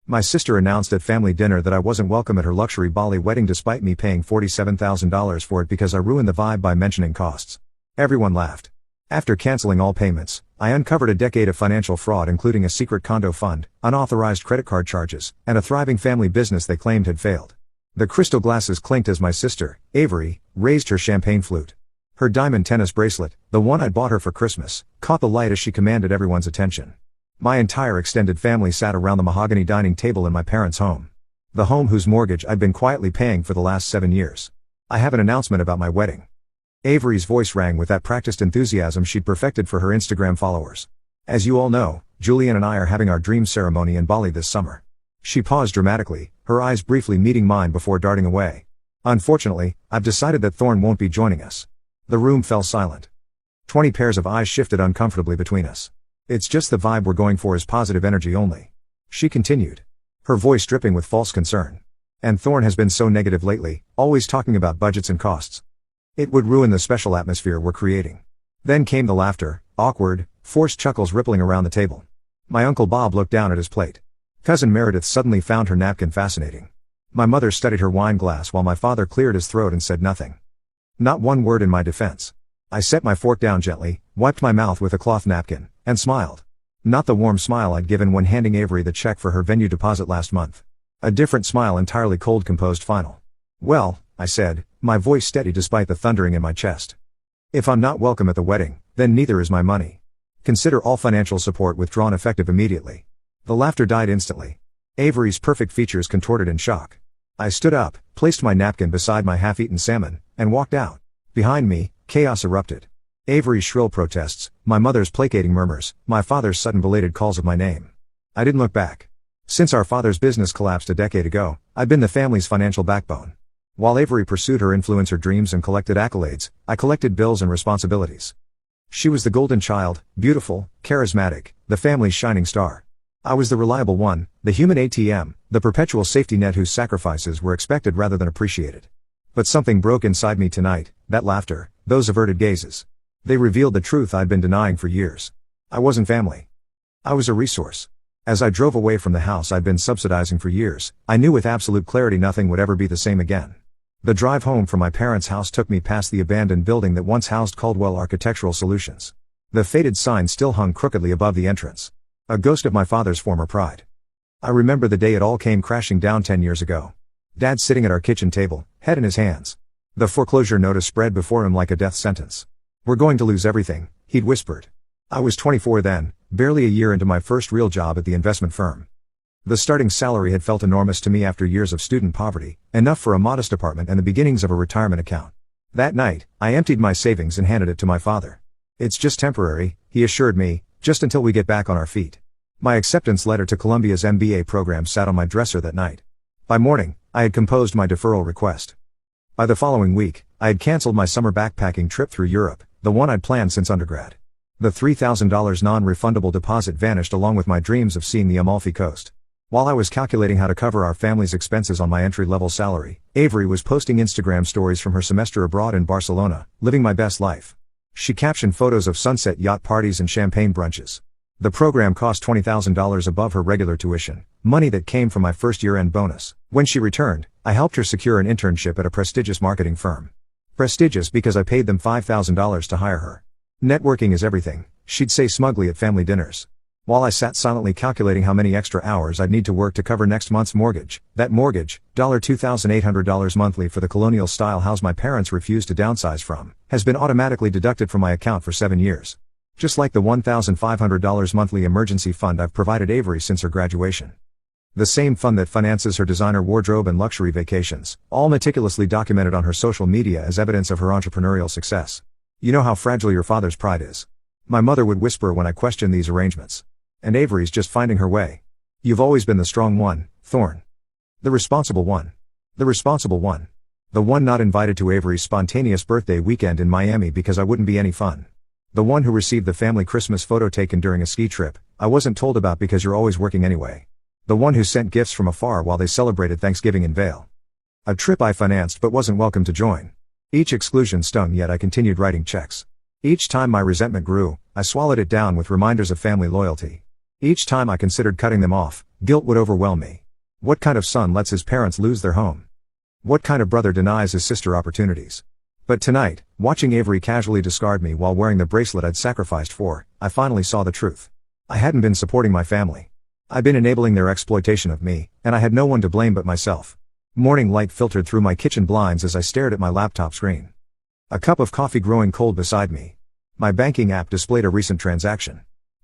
My sister announced at family dinner that I wasn't welcome at her luxury Bali wedding despite me paying $47,000 for it because I ruined the vibe by mentioning costs. Everyone laughed. After canceling all payments, I uncovered a decade of financial fraud including a secret condo fund, unauthorized credit card charges, and a thriving family business they claimed had failed. The crystal glasses clinked as my sister, Avery, raised her champagne flute. Her diamond tennis bracelet, the one I'd bought her for Christmas, caught the light as she commanded everyone's attention. My entire extended family sat around the mahogany dining table in my parents' home. The home whose mortgage I'd been quietly paying for the last 7 years. I have an announcement about my wedding. Avery's voice rang with that practiced enthusiasm she'd perfected for her Instagram followers. As you all know, Julian and I are having our dream ceremony in Bali this summer. She paused dramatically, her eyes briefly meeting mine before darting away. Unfortunately, I've decided that Thorn won't be joining us. The room fell silent. 20 pairs of eyes shifted uncomfortably between us. It's just the vibe we're going for is positive energy only. She continued. Her voice dripping with false concern. And Thorn has been so negative lately, always talking about budgets and costs. It would ruin the special atmosphere we're creating. Then came the laughter, awkward, forced chuckles rippling around the table. My Uncle Bob looked down at his plate. Cousin Meredith suddenly found her napkin fascinating. My mother studied her wine glass while my father cleared his throat and said nothing. Not one word in my defense. I set my fork down gently, wiped my mouth with a cloth napkin, and smiled. Not the warm smile I'd given when handing Avery the check for her venue deposit last month. A different smile, entirely cold, composed, final. Well, I said, my voice steady despite the thundering in my chest. If I'm not welcome at the wedding, then neither is my money. Consider all financial support withdrawn effective immediately. The laughter died instantly. Avery's perfect features contorted in shock. I stood up, placed my napkin beside my half-eaten salmon, and walked out. Behind me, chaos erupted. Avery's shrill protests, my mother's placating murmurs, my father's sudden belated calls of my name. I didn't look back. Since our father's business collapsed a decade ago, I'd been the family's financial backbone. While Avery pursued her influencer dreams and collected accolades, I collected bills and responsibilities. She was the golden child, beautiful, charismatic, the family's shining star. I was the reliable one, the human ATM, the perpetual safety net whose sacrifices were expected rather than appreciated. But something broke inside me tonight, that laughter, those averted gazes. They revealed the truth I'd been denying for years. I wasn't family. I was a resource. As I drove away from the house I'd been subsidizing for years, I knew with absolute clarity nothing would ever be the same again. The drive home from my parents' house took me past the abandoned building that once housed Caldwell Architectural Solutions. The faded sign still hung crookedly above the entrance. A ghost of my father's former pride. I remember the day it all came crashing down 10 years ago. Dad sitting at our kitchen table, head in his hands. The foreclosure notice spread before him like a death sentence. We're going to lose everything, he'd whispered. I was 24 then, barely a year into my first real job at the investment firm. The starting salary had felt enormous to me after years of student poverty, enough for a modest apartment and the beginnings of a retirement account. That night, I emptied my savings and handed it to my father. It's just temporary, he assured me, just until we get back on our feet. My acceptance letter to Columbia's MBA program sat on my dresser that night. By morning, I had composed my deferral request. By the following week, I had canceled my summer backpacking trip through Europe, the one I'd planned since undergrad. The $3,000 non-refundable deposit vanished along with my dreams of seeing the Amalfi Coast. While I was calculating how to cover our family's expenses on my entry-level salary, Avery was posting Instagram stories from her semester abroad in Barcelona, living my best life. She captioned photos of sunset yacht parties and champagne brunches. The program cost $20,000 above her regular tuition, money that came from my first year-end bonus. When she returned, I helped her secure an internship at a prestigious marketing firm. Prestigious because I paid them $5,000 to hire her. Networking is everything, she'd say smugly at family dinners. While I sat silently calculating how many extra hours I'd need to work to cover next month's mortgage, that mortgage, $2,800 monthly for the colonial-style house my parents refused to downsize from, has been automatically deducted from my account for 7 years. Just like the $1,500 monthly emergency fund I've provided Avery since her graduation. The same fund that finances her designer wardrobe and luxury vacations, all meticulously documented on her social media as evidence of her entrepreneurial success. You know how fragile your father's pride is. My mother would whisper when I questioned these arrangements. And Avery's just finding her way. You've always been the strong one, Thorn. The responsible one. The responsible one. The one not invited to Avery's spontaneous birthday weekend in Miami because I wouldn't be any fun. The one who received the family Christmas photo taken during a ski trip I wasn't told about because you're always working anyway. The one who sent gifts from afar while they celebrated Thanksgiving in Vail. A trip I financed but wasn't welcome to join. Each exclusion stung, yet I continued writing checks. Each time my resentment grew, I swallowed it down with reminders of family loyalty. Each time I considered cutting them off, guilt would overwhelm me. What kind of son lets his parents lose their home? What kind of brother denies his sister opportunities? But tonight, watching Avery casually discard me while wearing the bracelet I'd sacrificed for, I finally saw the truth. I hadn't been supporting my family. I'd been enabling their exploitation of me, and I had no one to blame but myself. Morning light filtered through my kitchen blinds as I stared at my laptop screen. A cup of coffee growing cold beside me. My banking app displayed a recent transaction.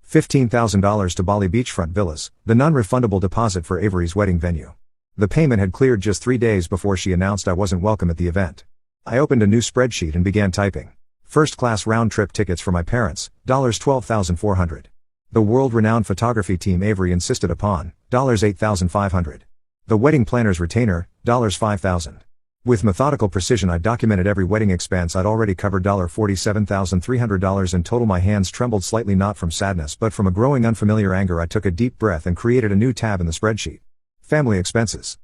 $15,000 to Bali beachfront villas, the non-refundable deposit for Avery's wedding venue. The payment had cleared just 3 days before she announced I wasn't welcome at the event. I opened a new spreadsheet and began typing. First-class round-trip tickets for my parents, $12,400. The world-renowned photography team Avery insisted upon, $8,500. The wedding planner's retainer, $5,000. With methodical precision I documented every wedding expense I'd already covered, $47,300 in total. My hands trembled slightly, not from sadness but from a growing unfamiliar anger. I took a deep breath and created a new tab in the spreadsheet. Family expenses.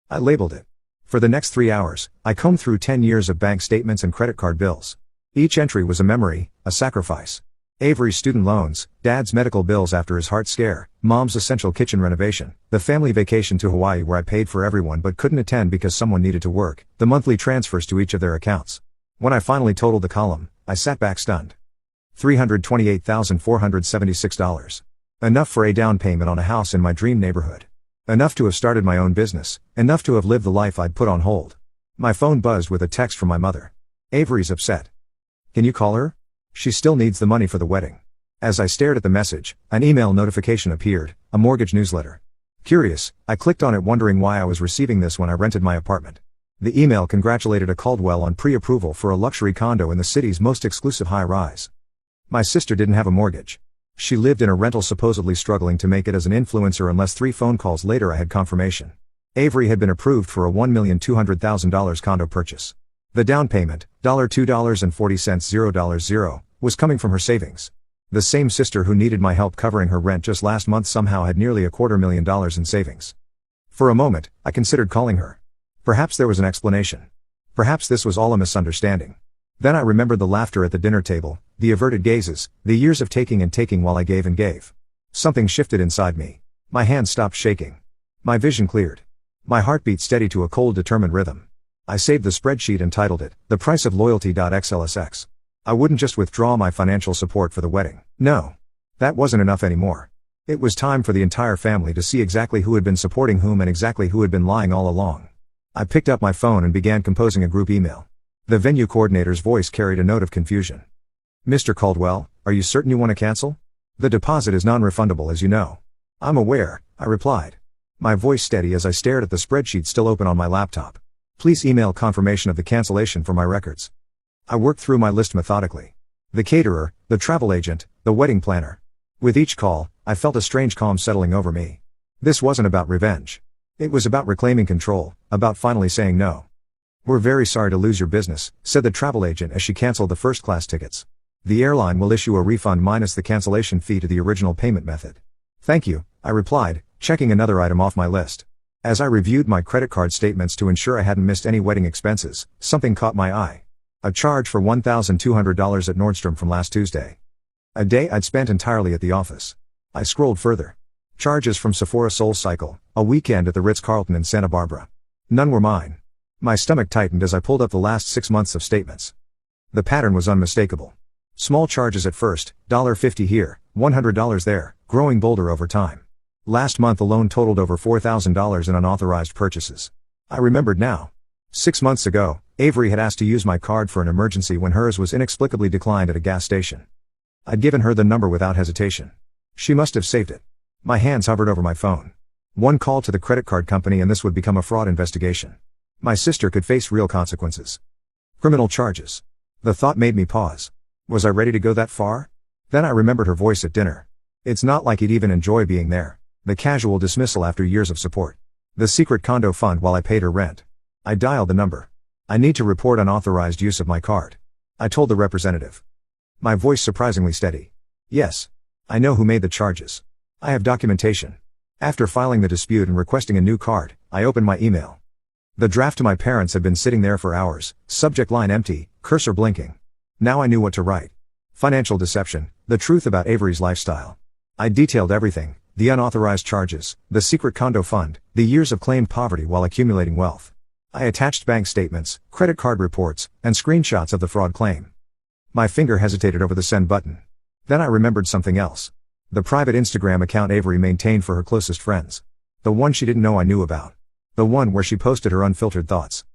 I labeled it. For the next 3 hours, I combed through 10 years of bank statements and credit card bills. Each entry was a memory, a sacrifice. Avery's student loans, Dad's medical bills after his heart scare, Mom's essential kitchen renovation, the family vacation to Hawaii where I paid for everyone but couldn't attend because someone needed to work, the monthly transfers to each of their accounts. When I finally totaled the column, I sat back stunned. $328,476. Enough for a down payment on a house in my dream neighborhood. Enough to have started my own business, enough to have lived the life I'd put on hold. My phone buzzed with a text from my mother. Avery's upset. Can you call her? She still needs the money for the wedding. As I stared at the message, an email notification appeared, a mortgage newsletter. Curious, I clicked on it wondering why I was receiving this when I rented my apartment. The email congratulated a Caldwell on pre-approval for a luxury condo in the city's most exclusive high-rise. My sister didn't have a mortgage. She lived in a rental, supposedly struggling to make it as an influencer unless 3 phone calls later I had confirmation. Avery had been approved for a $1,200,000 condo purchase. The down payment, $2.40, was coming from her savings. The same sister who needed my help covering her rent just last month somehow had nearly $250,000 in savings. For a moment, I considered calling her. Perhaps there was an explanation. Perhaps this was all a misunderstanding. Then I remembered the laughter at the dinner table, the averted gazes, the years of taking and taking while I gave and gave. Something shifted inside me. My hands stopped shaking. My vision cleared. My heartbeat steadied to a cold, determined rhythm. I saved the spreadsheet and titled it, The Price of Loyalty. XLSX. I wouldn't just withdraw my financial support for the wedding. No. That wasn't enough anymore. It was time for the entire family to see exactly who had been supporting whom and exactly who had been lying all along. I picked up my phone and began composing a group email. The venue coordinator's voice carried a note of confusion. Mr. Caldwell, are you certain you want to cancel? The deposit is non-refundable, as you know. I'm aware, I replied. My voice steady as I stared at the spreadsheet still open on my laptop. Please email confirmation of the cancellation for my records. I worked through my list methodically. The caterer, the travel agent, the wedding planner. With each call, I felt a strange calm settling over me. This wasn't about revenge. It was about reclaiming control, about finally saying no. We're very sorry to lose your business, said the travel agent as she canceled the first-class tickets. The airline will issue a refund minus the cancellation fee to the original payment method. Thank you, I replied, checking another item off my list. As I reviewed my credit card statements to ensure I hadn't missed any wedding expenses, something caught my eye. A charge for $1,200 at Nordstrom from last Tuesday. A day I'd spent entirely at the office. I scrolled further. Charges from Sephora Soul Cycle, a weekend at the Ritz-Carlton in Santa Barbara. None were mine. My stomach tightened as I pulled up the last 6 months of statements. The pattern was unmistakable. Small charges at first, $50 here, $100 there, growing bolder over time. Last month alone totaled over $4,000 in unauthorized purchases. I remembered now. 6 months ago, Avery had asked to use my card for an emergency when hers was inexplicably declined at a gas station. I'd given her the number without hesitation. She must have saved it. My hands hovered over my phone. One call to the credit card company and this would become a fraud investigation. My sister could face real consequences. Criminal charges. The thought made me pause. Was I ready to go that far? Then I remembered her voice at dinner. It's not like he'd even enjoy being there. The casual dismissal after years of support. The secret condo fund while I paid her rent. I dialed the number. I need to report unauthorized use of my card. I told the representative. My voice surprisingly steady. Yes. I know who made the charges. I have documentation. After filing the dispute and requesting a new card, I opened my email. The draft to my parents had been sitting there for hours, subject line empty, cursor blinking. Now I knew what to write. Financial deception, the truth about Avery's lifestyle. I detailed everything, The unauthorized charges, the secret condo fund, the years of claimed poverty while accumulating wealth. I attached bank statements, credit card reports, and screenshots of the fraud claim. My finger hesitated over the send button. Then I remembered something else. The private Instagram account Avery maintained for her closest friends. The one she didn't know I knew about. The one where she posted her unfiltered thoughts.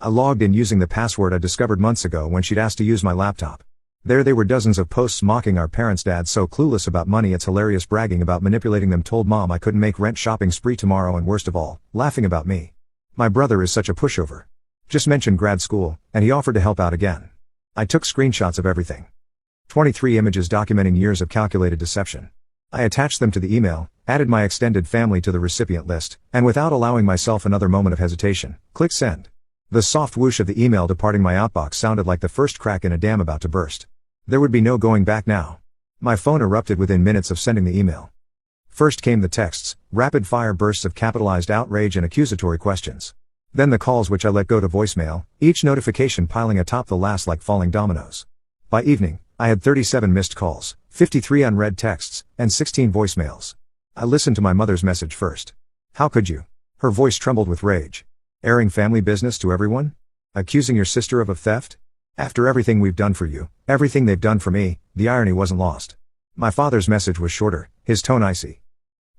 I logged in using the password I discovered months ago when she'd asked to use my laptop. There they were, dozens of posts mocking our parents' dad so clueless about money it's hilarious, bragging about manipulating them, told mom I couldn't make rent shopping spree tomorrow, and worst of all, laughing about me. My brother is such a pushover. Just mentioned grad school, and he offered to help out again. I took screenshots of everything. 23 images documenting years of calculated deception. I attached them to the email, added my extended family to the recipient list, and without allowing myself another moment of hesitation, clicked send. The soft whoosh of the email departing my outbox sounded like the first crack in a dam about to burst. There would be no going back now. My phone erupted within minutes of sending the email. First came the texts, rapid-fire bursts of capitalized outrage and accusatory questions. Then the calls, which I let go to voicemail, each notification piling atop the last like falling dominoes. By evening, I had 37 missed calls, 53 unread texts, and 16 voicemails. I listened to my mother's message first. How could you? Her voice trembled with rage. Airing family business to everyone? Accusing your sister of theft? After everything we've done for you, everything they've done for me, the irony wasn't lost. My father's message was shorter, his tone icy.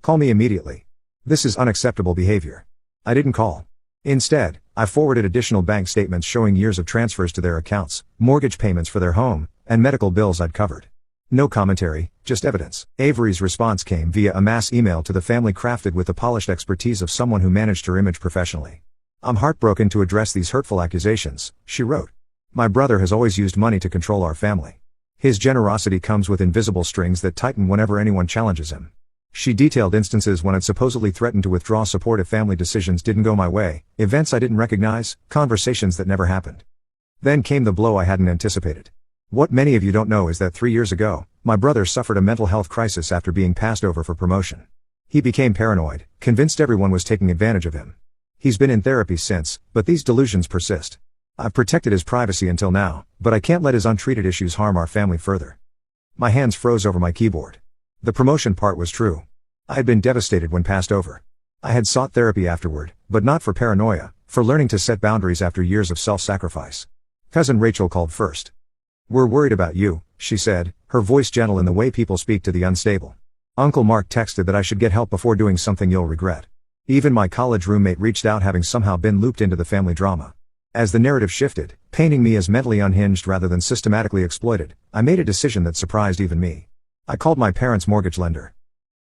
Call me immediately. This is unacceptable behavior. I didn't call. Instead, I forwarded additional bank statements showing years of transfers to their accounts, mortgage payments for their home, and medical bills I'd covered. No commentary, just evidence. Avery's response came via a mass email to the family, crafted with the polished expertise of someone who managed her image professionally. I'm heartbroken to address these hurtful accusations, she wrote. My brother has always used money to control our family. His generosity comes with invisible strings that tighten whenever anyone challenges him. She detailed instances when I'd supposedly threatened to withdraw support if family decisions didn't go my way, events I didn't recognize, conversations that never happened. Then came the blow I hadn't anticipated. What many of you don't know is that 3 years ago, my brother suffered a mental health crisis after being passed over for promotion. He became paranoid, convinced everyone was taking advantage of him. He's been in therapy since, but these delusions persist. I've protected his privacy until now, but I can't let his untreated issues harm our family further. My hands froze over my keyboard. The promotion part was true. I had been devastated when passed over. I had sought therapy afterward, but not for paranoia, for learning to set boundaries after years of self-sacrifice. Cousin Rachel called first. We're worried about you, she said, her voice gentle in the way people speak to the unstable. Uncle Mark texted that I should get help before doing something you'll regret. Even my college roommate reached out, having somehow been looped into the family drama. As the narrative shifted, painting me as mentally unhinged rather than systematically exploited, I made a decision that surprised even me. I called my parents' mortgage lender.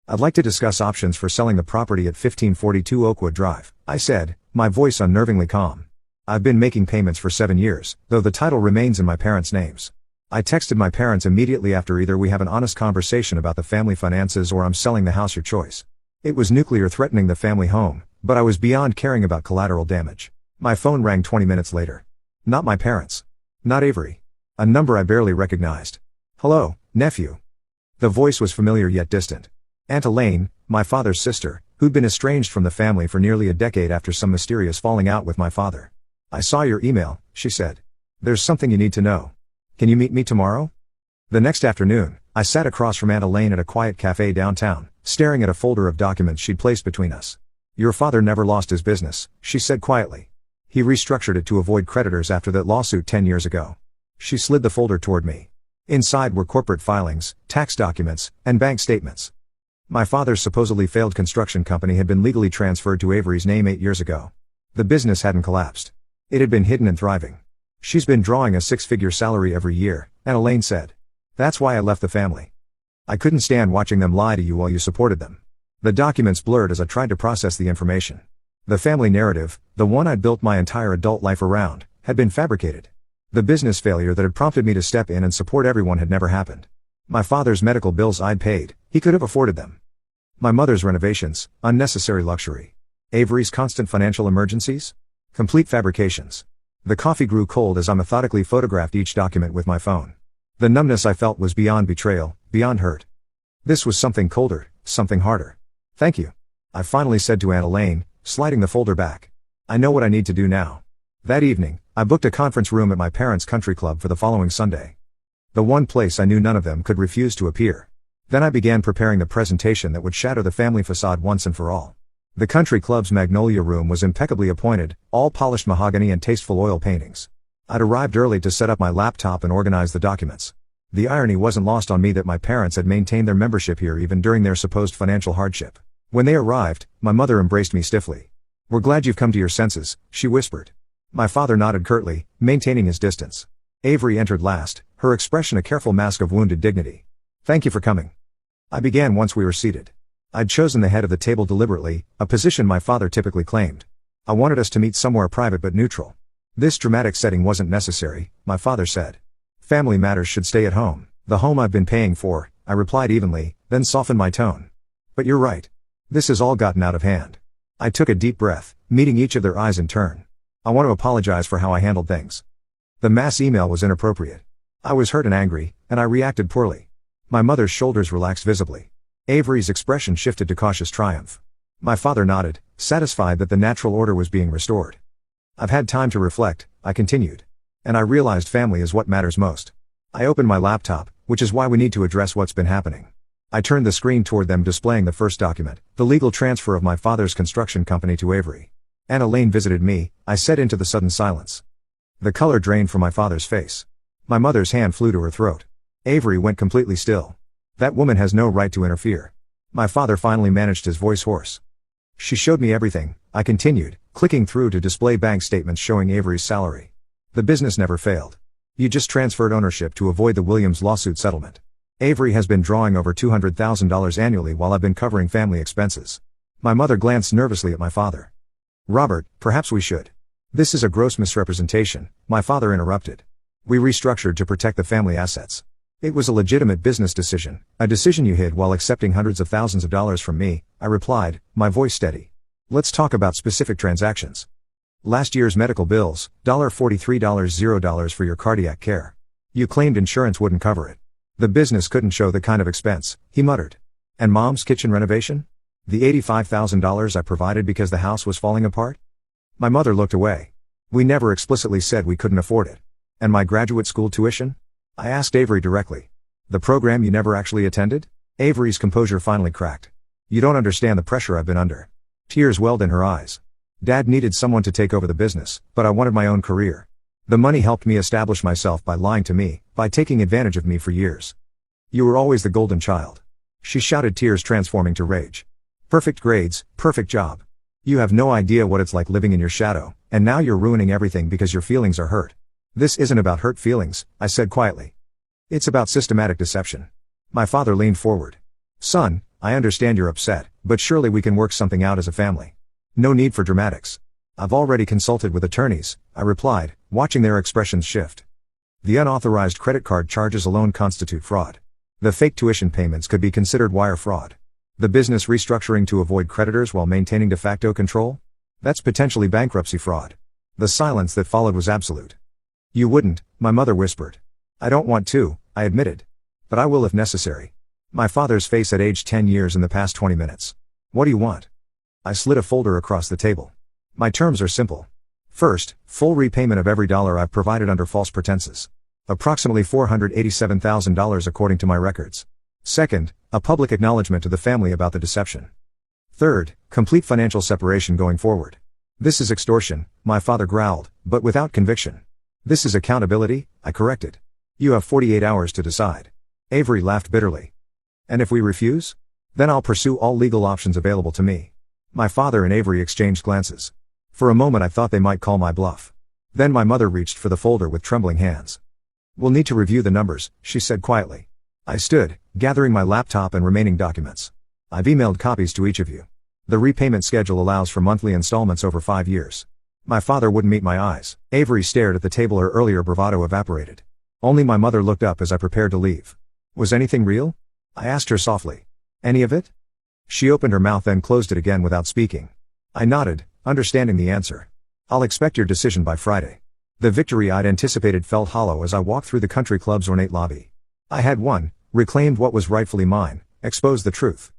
I'd like to discuss options for selling the property at 1542 Oakwood Drive, I said, my voice unnervingly calm. I've been making payments for 7 years, though the title remains in my parents' names. I texted my parents immediately after, either we have an honest conversation about the family finances or I'm selling the house, your choice. It was nuclear threatening the family home, but I was beyond caring about collateral damage. My phone rang 20 minutes later. Not my parents. Not Avery. A number I barely recognized. Hello, nephew. The voice was familiar yet distant. Aunt Elaine, my father's sister, who'd been estranged from the family for nearly a decade after some mysterious falling out with my father. I saw your email, she said. There's something you need to know. Can you meet me tomorrow? The next afternoon, I sat across from Aunt Elaine at a quiet cafe downtown, staring at a folder of documents she'd placed between us. Your father never lost his business, she said quietly. He restructured it to avoid creditors after that lawsuit 10 years ago. She slid the folder toward me. Inside were corporate filings, tax documents, and bank statements. My father's supposedly failed construction company had been legally transferred to Avery's name 8 years ago. The business hadn't collapsed. It had been hidden and thriving. She's been drawing a 6-figure salary every year, Aunt Elaine said. That's why I left the family. I couldn't stand watching them lie to you while you supported them. The documents blurred as I tried to process the information. The family narrative, the one I'd built my entire adult life around, had been fabricated. The business failure that had prompted me to step in and support everyone had never happened. My father's medical bills I'd paid, he could have afforded them. My mother's renovations, unnecessary luxury. Avery's constant financial emergencies? Complete fabrications. The coffee grew cold as I methodically photographed each document with my phone. The numbness I felt was beyond betrayal, beyond hurt. This was something colder, something harder. Thank you, I finally said to Aunt Elaine, sliding the folder back. I know what I need to do now. That evening, I booked a conference room at my parents' country club for the following Sunday. The one place I knew none of them could refuse to appear. Then I began preparing the presentation that would shatter the family facade once and for all. The country club's Magnolia room was impeccably appointed, all polished mahogany and tasteful oil paintings. I'd arrived early to set up my laptop and organize the documents. The irony wasn't lost on me that my parents had maintained their membership here even during their supposed financial hardship. When they arrived, my mother embraced me stiffly. "We're glad you've come to your senses," she whispered. My father nodded curtly, maintaining his distance. Avery entered last, her expression a careful mask of wounded dignity. "Thank you for coming." I began once we were seated. I'd chosen the head of the table deliberately, a position my father typically claimed. I wanted us to meet somewhere private but neutral. This dramatic setting wasn't necessary, my father said. "Family matters should stay at home, the home I've been paying for," I replied evenly, then softened my tone. "But you're right. This has all gotten out of hand." I took a deep breath, meeting each of their eyes in turn. "I want to apologize for how I handled things. The mass email was inappropriate. I was hurt and angry, and I reacted poorly." My mother's shoulders relaxed visibly. Avery's expression shifted to cautious triumph. My father nodded, satisfied that the natural order was being restored. "I've had time to reflect," I continued. "And I realized family is what matters most." I opened my laptop, which is why we need to address what's been happening. I turned the screen toward them, displaying the first document, the legal transfer of my father's construction company to Avery. "Anna Lane visited me," I said into the sudden silence. The color drained from my father's face. My mother's hand flew to her throat. Avery went completely still. "That woman has no right to interfere." My father finally managed his voice hoarse. "She showed me everything," I continued, clicking through to display bank statements showing Avery's salary. "The business never failed. You just transferred ownership to avoid the Williams lawsuit settlement. Avery has been drawing over $200,000 annually while I've been covering family expenses." My mother glanced nervously at my father. "Robert, perhaps we should." "This is a gross misrepresentation," my father interrupted. "We restructured to protect the family assets. It was a legitimate business decision, a decision you hid while accepting hundreds of thousands of dollars from me," I replied, my voice steady. "Let's talk about specific transactions. Last year's medical bills, $43 for your cardiac care. You claimed insurance wouldn't cover it. The business couldn't show the kind of expense," he muttered. "And Mom's kitchen renovation? The $85,000 I provided because the house was falling apart?" My mother looked away. "We never explicitly said we couldn't afford it." "And my graduate school tuition?" I asked Avery directly. "The program you never actually attended?" Avery's composure finally cracked. "You don't understand the pressure I've been under." Tears welled in her eyes. "Dad needed someone to take over the business, but I wanted my own career. The money helped me establish myself by lying to me, by taking advantage of me for years. You were always the golden child." She shouted, tears transforming to rage. "Perfect grades, perfect job. You have no idea what it's like living in your shadow, and now you're ruining everything because your feelings are hurt." "This isn't about hurt feelings," I said quietly. "It's about systematic deception." My father leaned forward. "Son, I understand you're upset, but surely we can work something out as a family. No need for dramatics." "I've already consulted with attorneys," I replied, watching their expressions shift. "The unauthorized credit card charges alone constitute fraud. The fake tuition payments could be considered wire fraud. The business restructuring to avoid creditors while maintaining de facto control? That's potentially bankruptcy fraud." The silence that followed was absolute. "You wouldn't," my mother whispered. "I don't want to," I admitted. "But I will if necessary." My father's face had aged 10 years in the past 20 minutes. "What do you want?" I slid a folder across the table. "My terms are simple. First, full repayment of every dollar I've provided under false pretenses. Approximately $487,000 according to my records. Second, a public acknowledgement to the family about the deception. Third, complete financial separation going forward." "This is extortion," my father growled, but without conviction. "This is accountability," I corrected. "You have 48 hours to decide." Avery laughed bitterly. "And if we refuse? Then I'll pursue all legal options available to me." My father and Avery exchanged glances. For a moment I thought they might call my bluff. Then my mother reached for the folder with trembling hands. "We'll need to review the numbers," she said quietly. I stood, gathering my laptop and remaining documents. "I've emailed copies to each of you. The repayment schedule allows for monthly installments over 5 years." My father wouldn't meet my eyes. Avery stared at the table, her earlier bravado evaporated. Only my mother looked up as I prepared to leave. "Was anything real?" I asked her softly. "Any of it?" She opened her mouth then closed it again without speaking. I nodded, understanding the answer. "I'll expect your decision by Friday." The victory I'd anticipated felt hollow as I walked through the country club's ornate lobby. I had won, reclaimed what was rightfully mine, exposed the truth.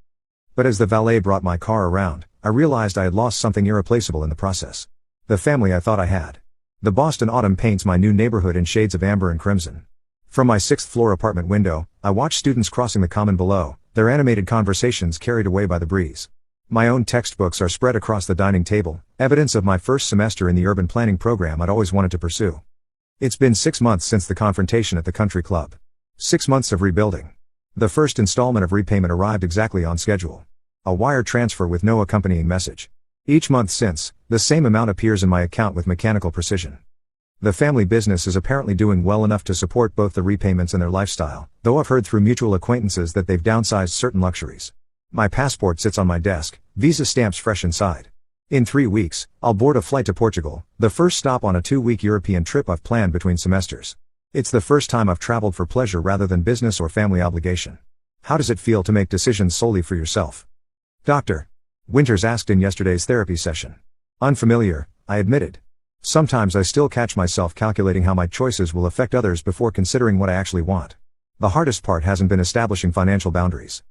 But as the valet brought my car around, I realized I had lost something irreplaceable in the process. The family I thought I had. The Boston autumn paints my new neighborhood in shades of amber and crimson. From my 6th-floor apartment window, I watch students crossing the common below, their animated conversations carried away by the breeze. My own textbooks are spread across the dining table, evidence of my first semester in the urban planning program I'd always wanted to pursue. It's been 6 months since the confrontation at the country club. 6 months of rebuilding. The first installment of repayment arrived exactly on schedule. A wire transfer with no accompanying message. Each month since, the same amount appears in my account with mechanical precision. The family business is apparently doing well enough to support both the repayments and their lifestyle, though I've heard through mutual acquaintances that they've downsized certain luxuries. My passport sits on my desk, visa stamps fresh inside. In 3 weeks, I'll board a flight to Portugal, the first stop on a 2-week European trip I've planned between semesters. It's the first time I've traveled for pleasure rather than business or family obligation. How does it feel to make decisions solely for yourself? Dr. Winters asked in yesterday's therapy session. Unfamiliar, I admitted. Sometimes I still catch myself calculating how my choices will affect others before considering what I actually want. The hardest part hasn't been establishing financial boundaries.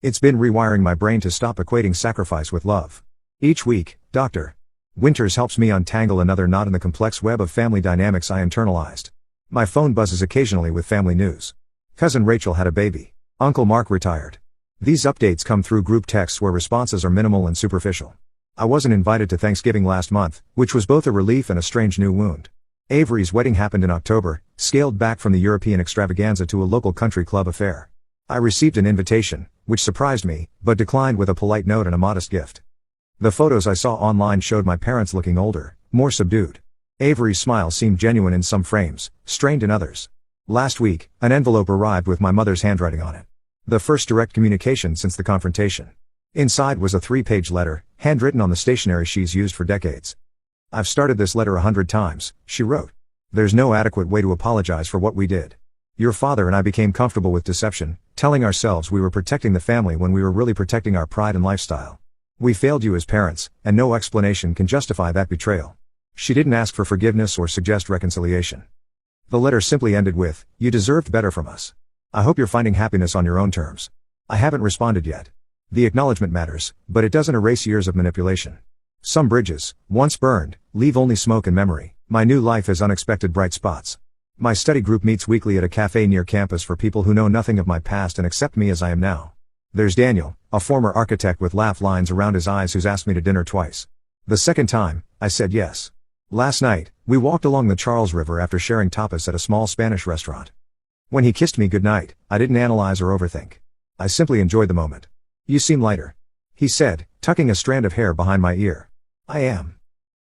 It's been rewiring my brain to stop equating sacrifice with love. Each week, Dr. Winters helps me untangle another knot in the complex web of family dynamics I internalized. My phone buzzes occasionally with family news. Cousin Rachel had a baby. Uncle Mark retired. These updates come through group texts where responses are minimal and superficial. I wasn't invited to Thanksgiving last month, which was both a relief and a strange new wound. Avery's wedding happened in October, scaled back from the European extravaganza to a local country club affair. I received an invitation, which surprised me, but declined with a polite note and a modest gift. The photos I saw online showed my parents looking older, more subdued. Avery's smile seemed genuine in some frames, strained in others. Last week, an envelope arrived with my mother's handwriting on it. The first direct communication since the confrontation. Inside was a 3-page letter, handwritten on the stationery she's used for decades. I've started this letter 100 times, she wrote. There's no adequate way to apologize for what we did. Your father and I became comfortable with deception, telling ourselves we were protecting the family when we were really protecting our pride and lifestyle. We failed you as parents, and no explanation can justify that betrayal. She didn't ask for forgiveness or suggest reconciliation. The letter simply ended with, you deserved better from us. I hope you're finding happiness on your own terms. I haven't responded yet. The acknowledgement matters, but it doesn't erase years of manipulation. Some bridges, once burned, leave only smoke and memory. My new life has unexpected bright spots. My study group meets weekly at a cafe near campus for people who know nothing of my past and accept me as I am now. There's Daniel, a former architect with laugh lines around his eyes who's asked me to dinner twice. The second time, I said yes. Last night, we walked along the Charles River after sharing tapas at a small Spanish restaurant. When he kissed me goodnight, I didn't analyze or overthink. I simply enjoyed the moment. You seem lighter, he said, tucking a strand of hair behind my ear. I am.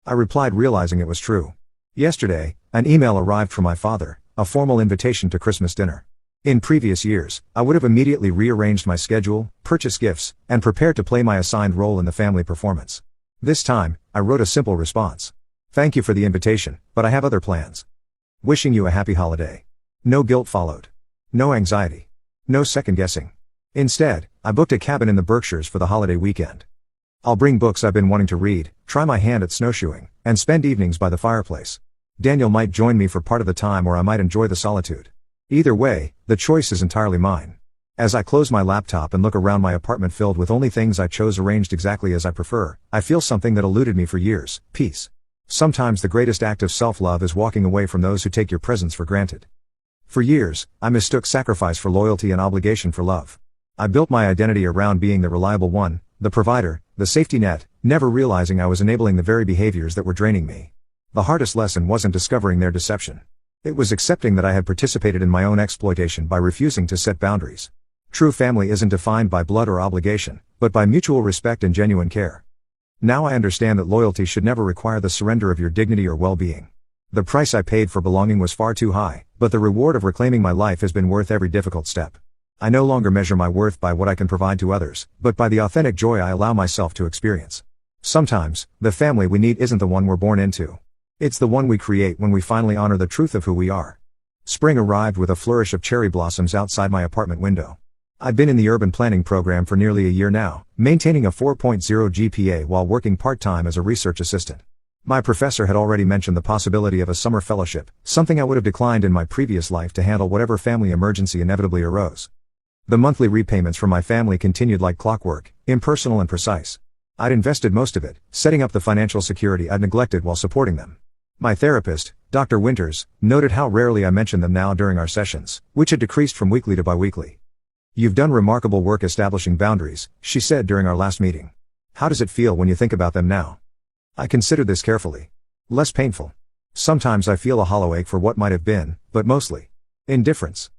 I replied, realizing it was true. Yesterday, an email arrived from my father, a formal invitation to Christmas dinner. In previous years, I would have immediately rearranged my schedule, purchased gifts, and prepared to play my assigned role in the family performance. This time, I wrote a simple response. Thank you for the invitation, but I have other plans. Wishing you a happy holiday. No guilt followed. No anxiety. No second guessing. Instead, I booked a cabin in the Berkshires for the holiday weekend. I'll bring books I've been wanting to read, try my hand at snowshoeing, and spend evenings by the fireplace. Daniel might join me for part of the time, or I might enjoy the solitude. Either way, the choice is entirely mine. As I close my laptop and look around my apartment filled with only things I chose arranged exactly as I prefer, I feel something that eluded me for years: peace. Sometimes the greatest act of self-love is walking away from those who take your presence for granted. For years, I mistook sacrifice for loyalty and obligation for love. I built my identity around being the reliable one, the provider, the safety net, never realizing I was enabling the very behaviors that were draining me. The hardest lesson wasn't discovering their deception. It was accepting that I had participated in my own exploitation by refusing to set boundaries. True family isn't defined by blood or obligation, but by mutual respect and genuine care. Now I understand that loyalty should never require the surrender of your dignity or well-being. The price I paid for belonging was far too high, but the reward of reclaiming my life has been worth every difficult step. I no longer measure my worth by what I can provide to others, but by the authentic joy I allow myself to experience. Sometimes, the family we need isn't the one we're born into. It's the one we create when we finally honor the truth of who we are. Spring arrived with a flourish of cherry blossoms outside my apartment window. I've been in the urban planning program for nearly a year now, maintaining a 4.0 GPA while working part-time as a research assistant. My professor had already mentioned the possibility of a summer fellowship, something I would have declined in my previous life to handle whatever family emergency inevitably arose. The monthly repayments from my family continued like clockwork, impersonal and precise. I'd invested most of it, setting up the financial security I'd neglected while supporting them. My therapist, Dr. Winters noted how rarely I mentioned them now during our sessions, which had decreased from weekly to biweekly. "You've done remarkable work establishing boundaries," she said during our last meeting. "How does it feel when you think about them now?" I considered this carefully. Less painful. Sometimes I feel a hollow ache for what might have been, but mostly indifference.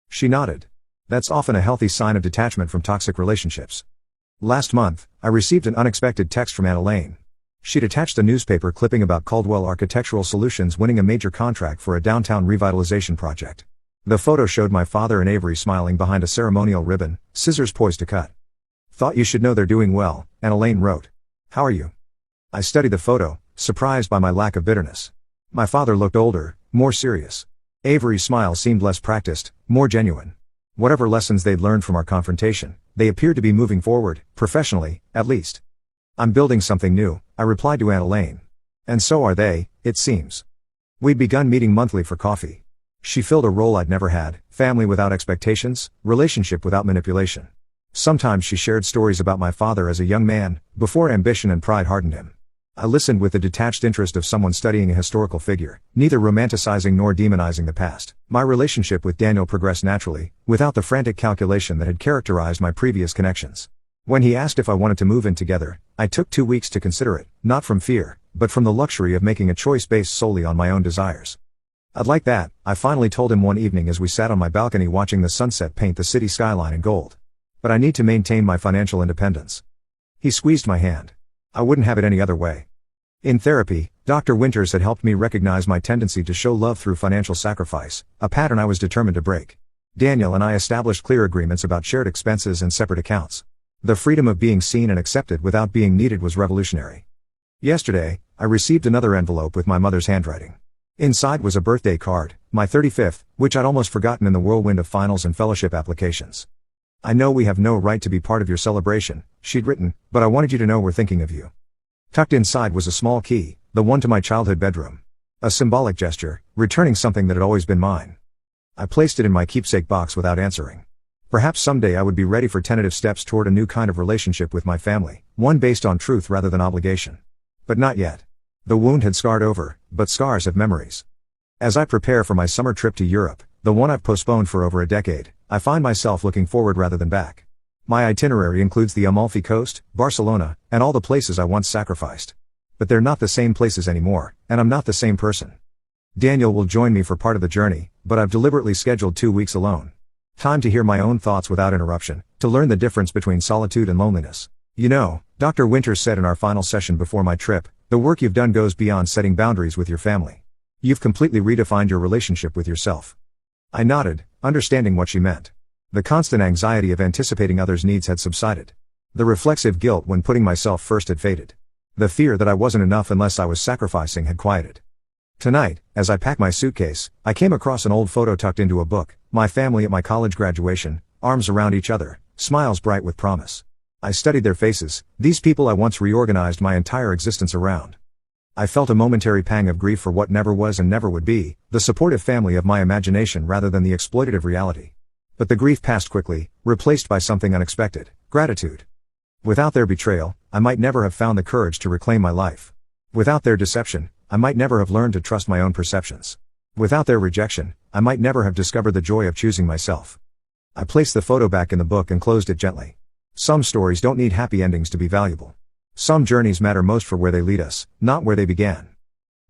She nodded. That's often a healthy sign of detachment from toxic relationships. Last month, I received an unexpected text from Aunt Elaine. She'd attached a newspaper clipping about Caldwell Architectural Solutions winning a major contract for a downtown revitalization project. The photo showed my father and Avery smiling behind a ceremonial ribbon, scissors poised to cut. "Thought you should know they're doing well," Aunt Elaine wrote. "How are you?" I studied the photo, surprised by my lack of bitterness. My father looked older, more serious. Avery's smile seemed less practiced, more genuine. Whatever lessons they'd learned from our confrontation, they appeared to be moving forward, professionally, at least. "I'm building something new," I replied to Aunt Elaine. "And so are they, it seems." We'd begun meeting monthly for coffee. She filled a role I'd never had: family without expectations, relationship without manipulation. Sometimes she shared stories about my father as a young man, before ambition and pride hardened him. I listened with the detached interest of someone studying a historical figure, neither romanticizing nor demonizing the past. My relationship with Daniel progressed naturally, without the frantic calculation that had characterized my previous connections. When he asked if I wanted to move in together, I took 2 weeks to consider it, not from fear, but from the luxury of making a choice based solely on my own desires. "I'd like that," I finally told him one evening as we sat on my balcony watching the sunset paint the city skyline in gold. "But I need to maintain my financial independence." He squeezed my hand. "I wouldn't have it any other way." In therapy, Dr. Winters had helped me recognize my tendency to show love through financial sacrifice, a pattern I was determined to break. Daniel and I established clear agreements about shared expenses and separate accounts. The freedom of being seen and accepted without being needed was revolutionary. Yesterday, I received another envelope with my mother's handwriting. Inside was a birthday card, my 35th, which I'd almost forgotten in the whirlwind of finals and fellowship applications. "I know we have no right to be part of your celebration," she'd written, "but I wanted you to know we're thinking of you." Tucked inside was a small key, the one to my childhood bedroom. A symbolic gesture, returning something that had always been mine. I placed it in my keepsake box without answering. Perhaps someday I would be ready for tentative steps toward a new kind of relationship with my family, one based on truth rather than obligation. But not yet. The wound had scarred over, but scars have memories. As I prepare for my summer trip to Europe, the one I've postponed for over a decade, I find myself looking forward rather than back. My itinerary includes the Amalfi Coast, Barcelona, and all the places I once sacrificed. But they're not the same places anymore, and I'm not the same person. Daniel will join me for part of the journey, but I've deliberately scheduled 2 weeks alone. Time to hear my own thoughts without interruption, to learn the difference between solitude and loneliness. "You know," Dr. Winters said in our final session before my trip, "the work you've done goes beyond setting boundaries with your family. You've completely redefined your relationship with yourself." I nodded, understanding what she meant. The constant anxiety of anticipating others' needs had subsided. The reflexive guilt when putting myself first had faded. The fear that I wasn't enough unless I was sacrificing had quieted. Tonight, as I packed my suitcase, I came across an old photo tucked into a book, my family at my college graduation, arms around each other, smiles bright with promise. I studied their faces, these people I once reorganized my entire existence around. I felt a momentary pang of grief for what never was and never would be, the supportive family of my imagination rather than the exploitative reality. But the grief passed quickly, replaced by something unexpected: gratitude. Without their betrayal, I might never have found the courage to reclaim my life. Without their deception, I might never have learned to trust my own perceptions. Without their rejection, I might never have discovered the joy of choosing myself. I placed the photo back in the book and closed it gently. Some stories don't need happy endings to be valuable. Some journeys matter most for where they lead us, not where they began.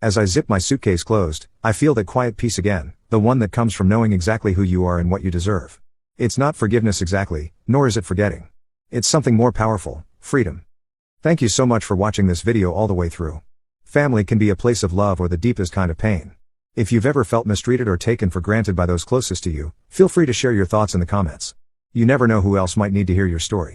As I zip my suitcase closed, I feel that quiet peace again, the one that comes from knowing exactly who you are and what you deserve. It's not forgiveness exactly, nor is it forgetting. It's something more powerful: freedom. Thank you so much for watching this video all the way through. Family can be a place of love or the deepest kind of pain. If you've ever felt mistreated or taken for granted by those closest to you, feel free to share your thoughts in the comments. You never know who else might need to hear your story.